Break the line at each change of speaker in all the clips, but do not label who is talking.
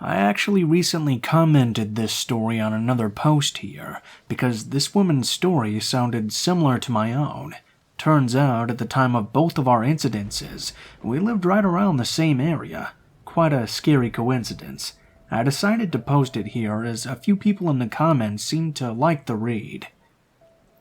I actually recently commented this story on another post here, because this woman's story sounded similar to my own. Turns out, at the time of both of our incidences, we lived right around the same area. Quite a scary coincidence. I decided to post it here as a few people in the comments seemed to like the read.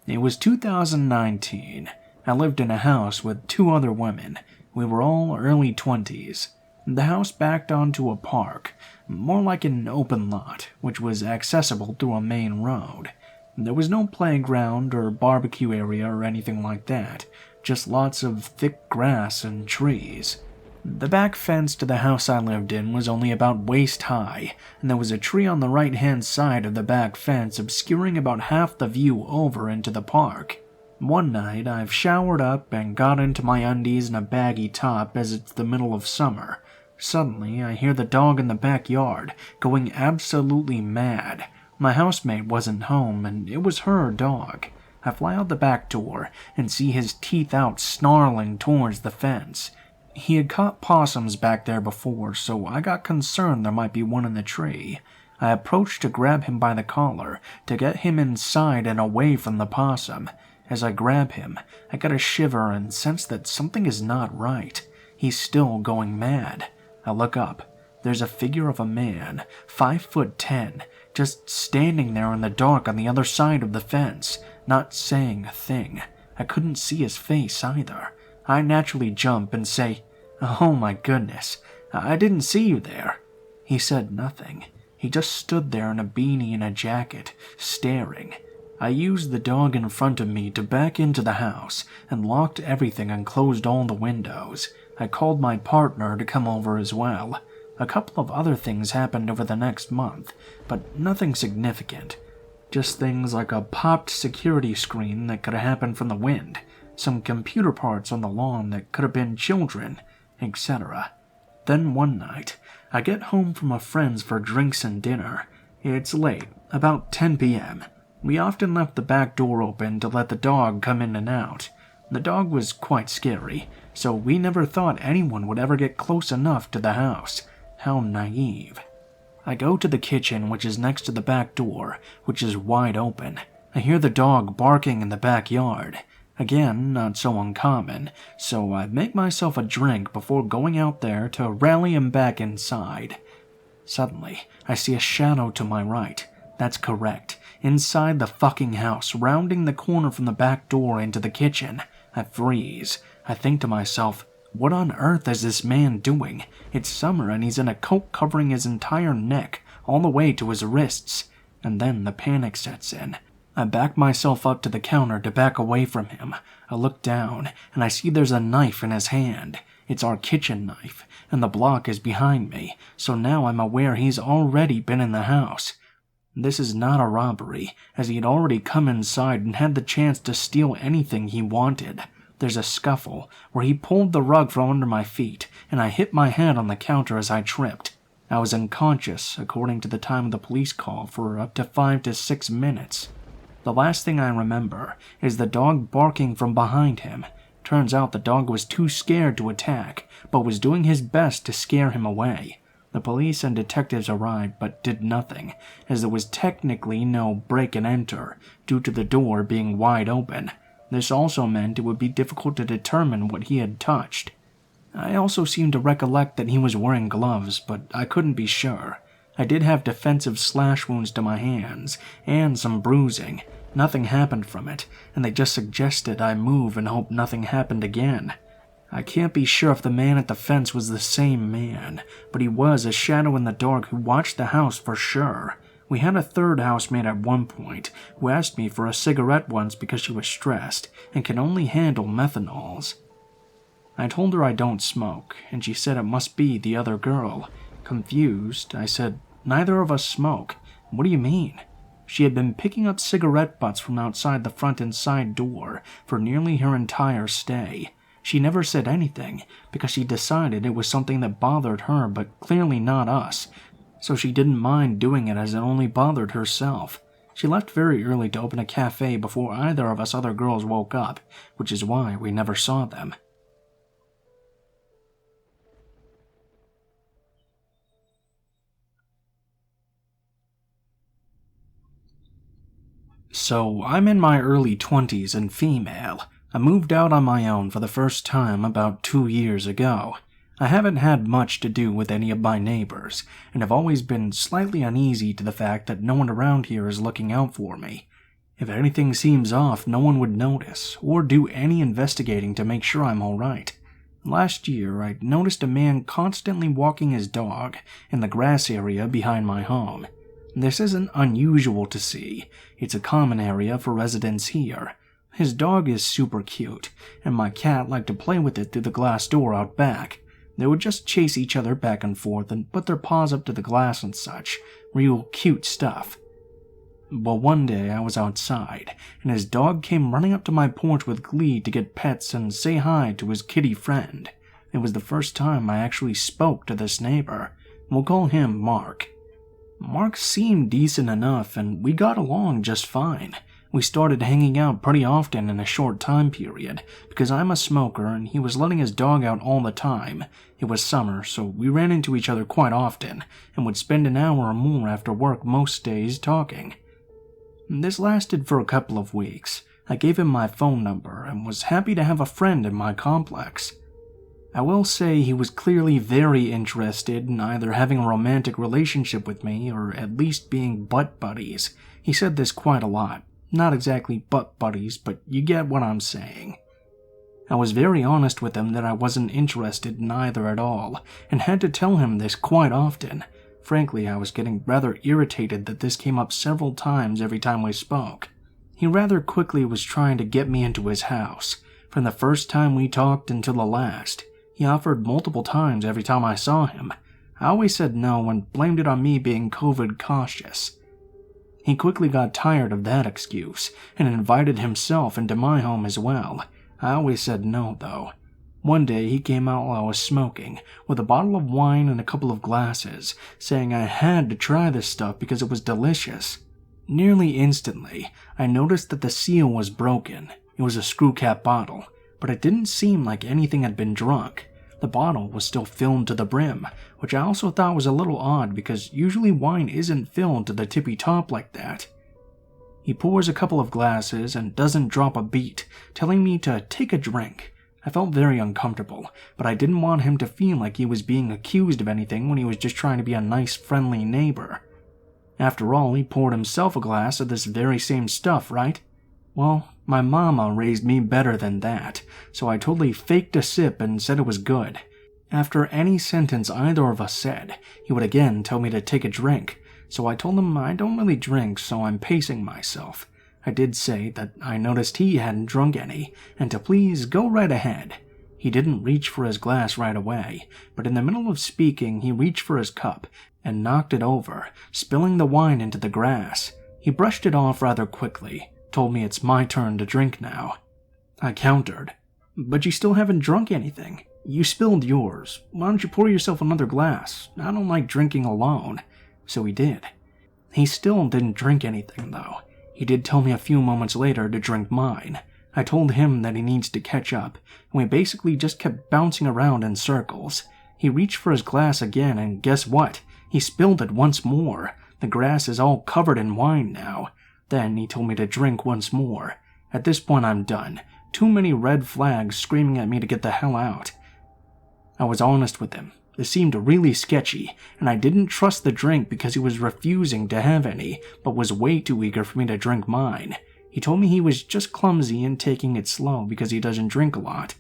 It was 2019. I lived in a house with 2 other women. We were all early 20s. The house backed onto a park, more like an open lot, which was accessible through a main road. There was no playground or barbecue area or anything like that, just lots of thick grass and trees. The back fence to the house I lived in was only about waist high, and there was a tree on the right-hand side of the back fence obscuring about half the view over into the park. One night, I've showered up and got into my undies and a baggy top as it's the middle of summer. Suddenly, I hear the dog in the backyard going absolutely mad. My housemate wasn't home, and it was her dog. I fly out the back door and see his teeth out snarling towards the fence. He had caught possums back there before, so I got concerned there might be one in the tree. I approached to grab him by the collar to get him inside and away from the possum. As I grab him, I get a shiver and sense that something is not right. He's still going mad. I look up. There's a figure of a man, 5'10", just standing there in the dark on the other side of the fence, not saying a thing. I couldn't see his face either. I naturally jump and say, "Oh my goodness, I didn't see you there." He said nothing. He just stood there in a beanie and a jacket, staring. I used the dog in front of me to back into the house and locked everything and closed all the windows. I called my partner to come over as well. A couple of other things happened over the next month, but nothing significant. Just things like a popped security screen that could have happened from the wind, some computer parts on the lawn that could have been children, etc. Then one night, I get home from a friend's for drinks and dinner. It's late, about 10 p.m. We often left the back door open to let the dog come in and out. The dog was quite scary, so we never thought anyone would ever get close enough to the house. How naive. I go to the kitchen, which is next to the back door, which is wide open. I hear the dog barking in the backyard. Again, not so uncommon, so I make myself a drink before going out there to rally him back inside. Suddenly, I see a shadow to my right. That's correct. Inside the fucking house, rounding the corner from the back door into the kitchen. I freeze. I think to myself, what on earth is this man doing? It's summer and he's in a coat covering his entire neck, all the way to his wrists. And then the panic sets in. I back myself up to the counter to back away from him. I look down, and I see there's a knife in his hand. It's our kitchen knife, and the block is behind me, so now I'm aware he's already been in the house. This is not a robbery, as he had already come inside and had the chance to steal anything he wanted. There's a scuffle, where he pulled the rug from under my feet, and I hit my head on the counter as I tripped. I was unconscious, according to the time of the police call, for up to 5 to 6 minutes. The last thing I remember is the dog barking from behind him. Turns out the dog was too scared to attack, but was doing his best to scare him away. The police and detectives arrived but did nothing, as there was technically no break and enter, due to the door being wide open. This also meant it would be difficult to determine what he had touched. I also seem to recollect that he was wearing gloves, but I couldn't be sure. I did have defensive slash wounds to my hands, and some bruising. Nothing happened from it, and they just suggested I move and hope nothing happened again. I can't be sure if the man at the fence was the same man, but he was a shadow in the dark who watched the house for sure. We had a third housemate at one point who asked me for a cigarette once because she was stressed and can only handle methanols. I told her I don't smoke, and she said it must be the other girl. Confused, I said, "Neither of us smoke. What do you mean?" She had been picking up cigarette butts from outside the front and side door for nearly her entire stay. She never said anything because she decided it was something that bothered her but clearly not us, so she didn't mind doing it as it only bothered herself. She left very early to open a cafe before either of us other girls woke up, which is why we never saw them. So, I'm in my early 20s and female. I moved out on my own for the first time about 2 years ago. I haven't had much to do with any of my neighbors, and have always been slightly uneasy to the fact that no one around here is looking out for me. If anything seems off, no one would notice, or do any investigating to make sure I'm alright. Last year, I noticed a man constantly walking his dog in the grass area behind my home. This isn't unusual to see. It's a common area for residents here. His dog is super cute, and my cat liked to play with it through the glass door out back. They would just chase each other back and forth and put their paws up to the glass and such. Real cute stuff. Well, one day I was outside, and his dog came running up to my porch with glee to get pets and say hi to his kitty friend. It was the first time I actually spoke to this neighbor. We'll call him Mark. Mark seemed decent enough, and we got along just fine. We started hanging out pretty often in a short time period, because I'm a smoker and he was letting his dog out all the time. It was summer, so we ran into each other quite often, and would spend an hour or more after work most days talking. This lasted for a couple of weeks. I gave him my phone number and was happy to have a friend in my complex. I will say he was clearly very interested in either having a romantic relationship with me or at least being butt buddies. He said this quite a lot. Not exactly butt buddies, but you get what I'm saying. I was very honest with him that I wasn't interested in either at all, and had to tell him this quite often. Frankly, I was getting rather irritated that this came up several times every time we spoke. He rather quickly was trying to get me into his house. From the first time we talked until the last, he offered multiple times every time I saw him. I always said no and blamed it on me being COVID cautious. He quickly got tired of that excuse and invited himself into my home as well. I always said no, though. One day he came out while I was smoking, with a bottle of wine and a couple of glasses, saying I had to try this stuff because it was delicious. Nearly instantly, I noticed that the seal was broken. It was a screw cap bottle, but it didn't seem like anything had been drunk. The bottle was still filled to the brim, which I also thought was a little odd because usually wine isn't filled to the tippy top like that. He pours a couple of glasses and doesn't drop a beat, telling me to take a drink. I felt very uncomfortable, but I didn't want him to feel like he was being accused of anything when he was just trying to be a nice, friendly neighbor. After all, he poured himself a glass of this very same stuff, right? Well, my mama raised me better than that, so I totally faked a sip and said it was good. After any sentence either of us said, he would again tell me to take a drink, so I told him I don't really drink, so I'm pacing myself. I did say that I noticed he hadn't drunk any, and to please go right ahead. He didn't reach for his glass right away, but in the middle of speaking he reached for his cup and knocked it over, spilling the wine into the grass. He brushed it off rather quickly, told me it's my turn to drink now. I countered, "But you still haven't drunk anything. You spilled yours. Why don't you pour yourself another glass? I don't like drinking alone." So he did. He still didn't drink anything, though. He did tell me a few moments later to drink mine. I told him that he needs to catch up, and we basically just kept bouncing around in circles. He reached for his glass again, and guess what? He spilled it once more. The grass is all covered in wine now. Then he told me to drink once more. At this point I'm done. Too many red flags screaming at me to get the hell out. I was honest with him. This seemed really sketchy, and I didn't trust the drink because he was refusing to have any, but was way too eager for me to drink mine. He told me he was just clumsy and taking it slow because he doesn't drink a lot,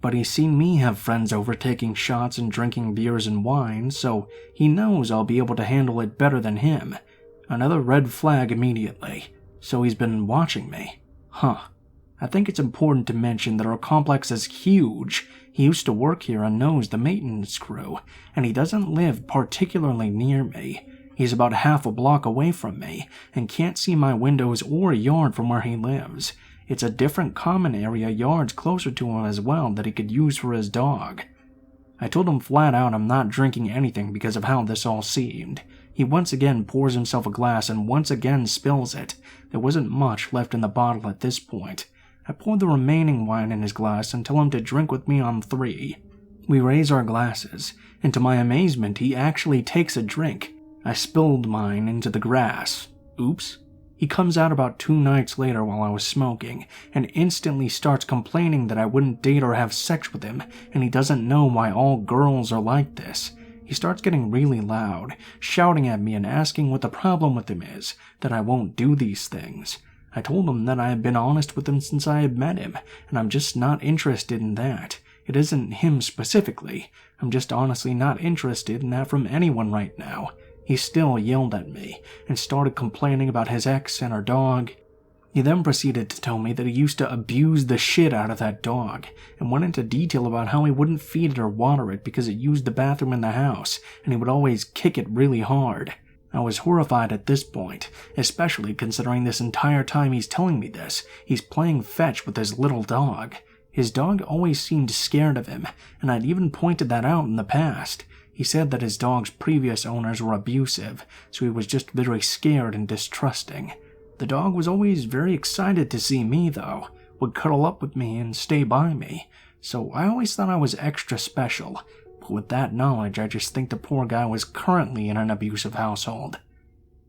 but he's seen me have friends over taking shots and drinking beers and wine, so he knows I'll be able to handle it better than him. Another red flag immediately. So he's been watching me. Huh. I think it's important to mention that our complex is huge. He used to work here and knows the maintenance crew, and he doesn't live particularly near me. He's about half a block away from me, and can't see my windows or yard from where he lives. It's a different common area yards closer to him as well that he could use for his dog. I told him flat out I'm not drinking anything because of how this all seemed. He once again pours himself a glass and once again spills it. There wasn't much left in the bottle at this point. I poured the remaining wine in his glass and tell him to drink with me on 3. We raise our glasses, and to my amazement he actually takes a drink. I spilled mine into the grass. Oops. He comes out about 2 nights later while I was smoking, and instantly starts complaining that I wouldn't date or have sex with him, and he doesn't know why all girls are like this. He starts getting really loud, shouting at me and asking what the problem with him is, that I won't do these things. I told him that I had been honest with him since I had met him, and I'm just not interested in that. It isn't him specifically. I'm just honestly not interested in that from anyone right now. He still yelled at me and started complaining about his ex and her dog. He then proceeded to tell me that he used to abuse the shit out of that dog and went into detail about how he wouldn't feed it or water it because it used the bathroom in the house and he would always kick it really hard. I was horrified at this point, especially considering this entire time he's telling me this, he's playing fetch with his little dog. His dog always seemed scared of him, and I'd even pointed that out in the past. He said that his dog's previous owners were abusive, so he was just very scared and distrusting. The dog was always very excited to see me, though, would cuddle up with me and stay by me, so I always thought I was extra special. But with that knowledge, I just think the poor guy was currently in an abusive household.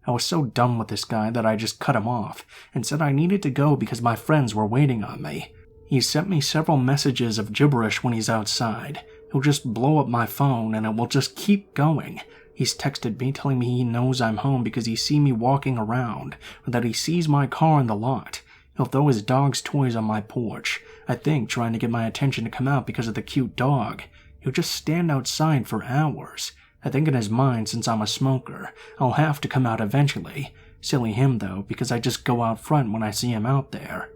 I was so done with this guy that I just cut him off and said I needed to go because my friends were waiting on me. He sent me several messages of gibberish when he's outside. He'll just blow up my phone and it will just keep going. He's texted me telling me he knows I'm home because he sees me walking around, or that he sees my car in the lot. He'll throw his dog's toys on my porch, I think trying to get my attention to come out because of the cute dog. He'll just stand outside for hours. I think in his mind, since I'm a smoker, I'll have to come out eventually. Silly him though, because I just go out front when I see him out there.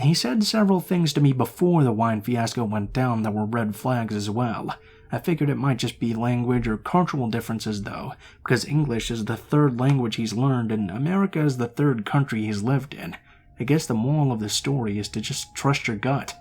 He said several things to me before the wine fiasco went down that were red flags as well. I figured it might just be language or cultural differences though, because English is the 3rd language he's learned and America is the 3rd country he's lived in. I guess the moral of the story is to just trust your gut.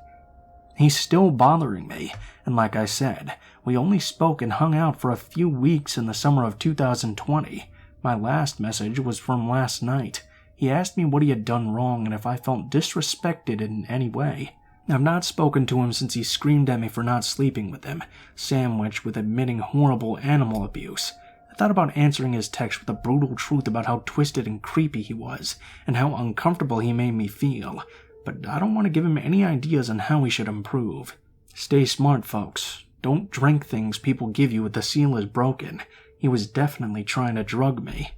He's still bothering me, and like I said, we only spoke and hung out for a few weeks in the summer of 2020. My last message was from last night. He asked me what he had done wrong and if I felt disrespected in any way. I've not spoken to him since he screamed at me for not sleeping with him, sandwiched with admitting horrible animal abuse. I thought about answering his text with a brutal truth about how twisted and creepy he was, and how uncomfortable he made me feel, but I don't want to give him any ideas on how he should improve. Stay smart, folks. Don't drink things people give you if the seal is broken. He was definitely trying to drug me.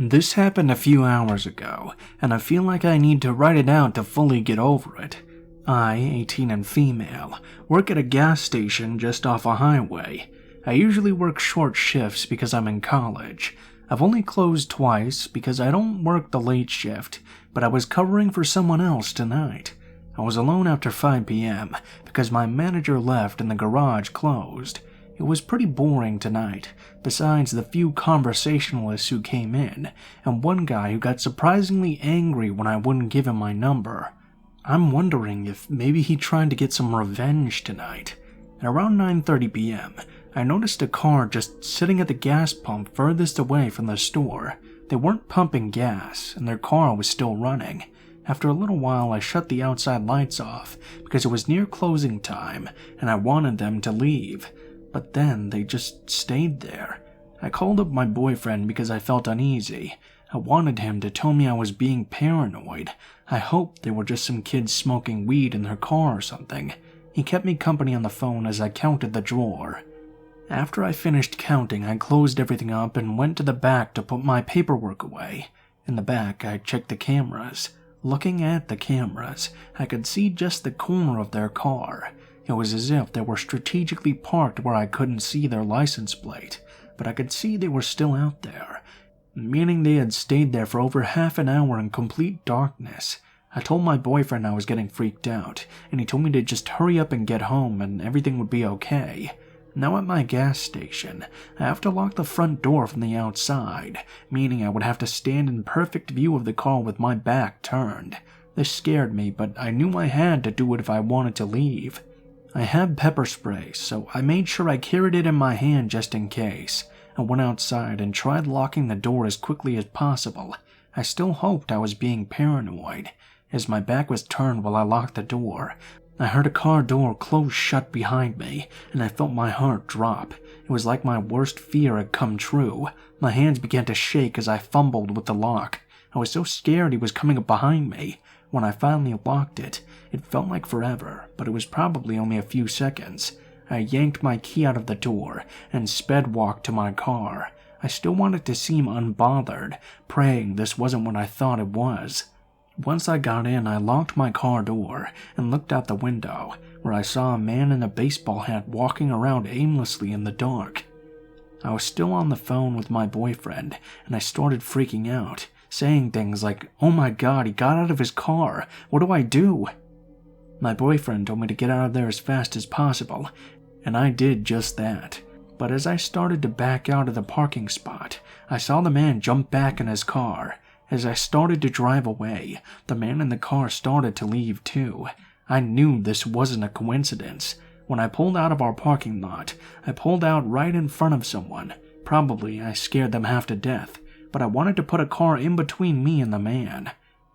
This happened a few hours ago, and I feel like I need to write it out to fully get over it. I, 18 and female, work at a gas station just off a highway. I usually work short shifts because I'm in college. I've only closed twice because I don't work the late shift, but I was covering for someone else tonight. I was alone after 5 p.m. because my manager left and the garage closed. It was pretty boring tonight, besides the few conversationalists who came in, and one guy who got surprisingly angry when I wouldn't give him my number. I'm wondering if maybe he tried to get some revenge tonight. At around 9:30 p.m., I noticed a car just sitting at the gas pump furthest away from the store. They weren't pumping gas, and their car was still running. After a little while, I shut the outside lights off because it was near closing time, and I wanted them to leave. But then they just stayed there. I called up my boyfriend because I felt uneasy. I wanted him to tell me I was being paranoid. I hoped they were just some kids smoking weed in their car or something. He kept me company on the phone as I counted the drawer. After I finished counting, I closed everything up and went to the back to put my paperwork away. In the back, I checked the cameras. Looking at the cameras, I could see just the corner of their car. It was as if they were strategically parked where I couldn't see their license plate, but I could see they were still out there, meaning they had stayed there for over half an hour in complete darkness. I told my boyfriend I was getting freaked out, and he told me to just hurry up and get home and everything would be okay. Now at my gas station, I have to lock the front door from the outside, meaning I would have to stand in perfect view of the car with my back turned. This scared me, but I knew I had to do it if I wanted to leave. I had pepper spray, so I made sure I carried it in my hand just in case. I went outside and tried locking the door as quickly as possible. I still hoped I was being paranoid, as my back was turned while I locked the door. I heard a car door close shut behind me, and I felt my heart drop. It was like my worst fear had come true. My hands began to shake as I fumbled with the lock. I was so scared he was coming up behind me. When I finally locked it, it felt like forever, but it was probably only a few seconds. I yanked my key out of the door and sped walked to my car. I still wanted to seem unbothered, praying this wasn't what I thought it was. Once I got in, I locked my car door and looked out the window, where I saw a man in a baseball hat walking around aimlessly in the dark. I was still on the phone with my boyfriend, and I started freaking out, saying things like, "Oh my god, he got out of his car. What do I do?" My boyfriend told me to get out of there as fast as possible, and I did just that. But as I started to back out of the parking spot, I saw the man jump back in his car. As I started to drive away, the man in the car started to leave too. I knew this wasn't a coincidence. When I pulled out of our parking lot, I pulled out right in front of someone. Probably I scared them half to death, but I wanted to put a car in between me and the man.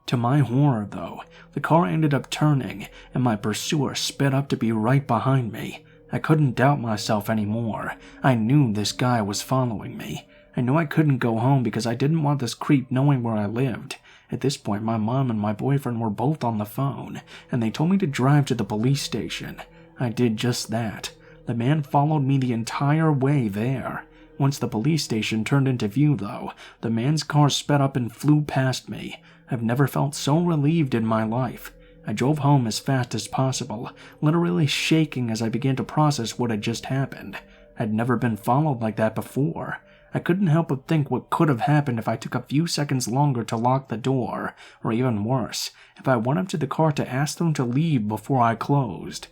To my horror, though, the car ended up turning, and my pursuer sped up to be right behind me. I couldn't doubt myself anymore. I knew this guy was following me. I knew I couldn't go home because I didn't want this creep knowing where I lived. At this point, my mom and my boyfriend were both on the phone, and they told me to drive to the police station. I did just that. The man followed me the entire way there. Once the police station turned into view, though, the man's car sped up and flew past me. I've never felt so relieved in my life. I drove home as fast as possible, literally shaking as I began to process what had just happened. I'd never been followed like that before. I couldn't help but think what could have happened if I took a few seconds longer to lock the door, or even worse, if I went up to the car to ask them to leave before I closed.